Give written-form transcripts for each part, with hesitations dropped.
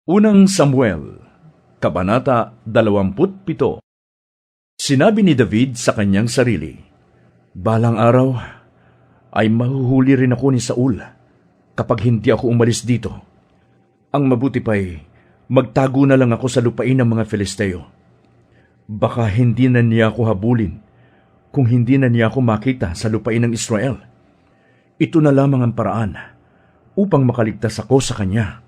Unang Samuel, Kabanata 27. Sinabi ni David sa kanyang sarili, "Balang araw ay mahuhuli rin ako ni Saul kapag hindi ako umalis dito. Ang mabuti pa'y magtago na lang ako sa lupain ng mga Filisteo. Baka hindi na niya ako habulin kung hindi na niya ako makita sa lupain ng Israel. Ito na lamang ang paraan upang makaligtas ako sa kanya."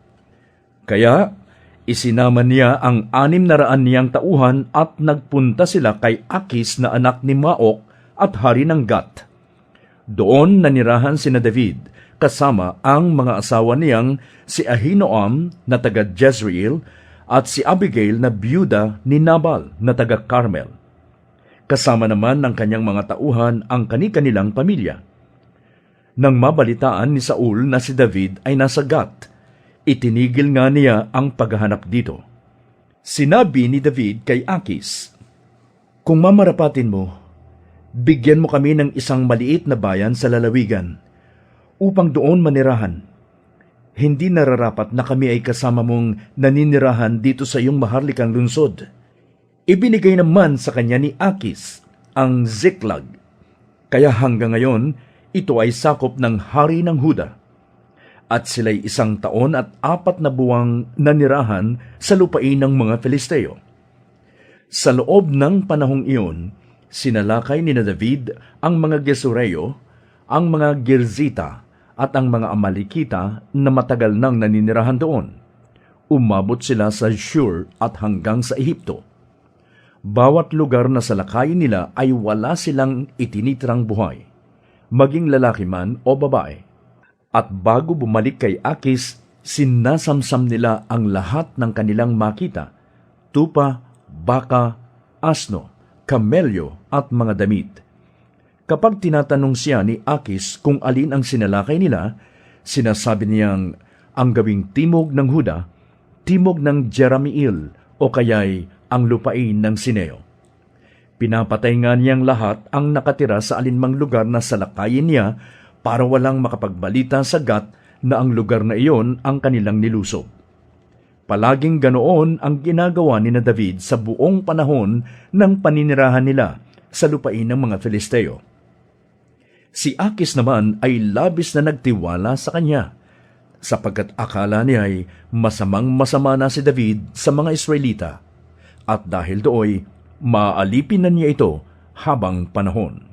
Kaya isinama niya ang 600 niyang tauhan at nagpunta sila kay Akis na anak ni Maok at hari ng Gat. Doon nanirahan sina David kasama ang mga asawa niyang si Ahinoam na taga Jezreel at si Abigail na byuda ni Nabal na taga Carmel. Kasama naman ng kanyang mga tauhan ang kani-kanilang pamilya. Nang mabalitaan ni Saul na si David ay nasa Gat, itinigil nga niya ang paghahanap dito. Sinabi ni David kay Akis, "Kung mamarapatin mo, bigyan mo kami ng isang maliit na bayan sa lalawigan upang doon manirahan. Hindi nararapat na kami ay kasama mong naninirahan dito sa iyong maharlikang lungsod." Ibinigay naman sa kanya ni Akis ang Ziklag, kaya hanggang ngayon ito ay sakop ng hari ng Huda. At sila'y 1 taon at 4 na buwang nanirahan sa lupain ng mga Filisteo. Sa loob ng panahong iyon, sinalakay ni David ang mga Gesureo, ang mga Girzita at ang mga Amalekita na matagal nang naninirahan doon. Umabot sila sa Shur at hanggang sa Ehipto. Bawat lugar na salakayin nila ay wala silang itinitirang buhay, maging lalaki man o babae. At bago bumalik kay Akis, sinasamsam nila ang lahat ng kanilang makita, tupa, baka, asno, kamelyo at mga damit. Kapag tinatanong siya ni Akis kung alin ang sinalakay nila, sinasabi niyang ang gawing timog ng Huda, timog ng Jeramiel o kaya'y ang lupain ng Sineo. Pinapatay nga niyang lahat ang nakatira sa alinmang lugar na salakayin niya para walang makapagbalita sa Gat na ang lugar na iyon ang kanilang nilusob. Palaging ganoon ang ginagawa ni David sa buong panahon ng paninirahan nila sa lupain ng mga Filisteo. Si Akis naman ay labis na nagtiwala sa kanya, sapagkat akala niya ay masamang-masama na si David sa mga Israelita, at dahil dooy, maaalipin na niya ito habang panahon.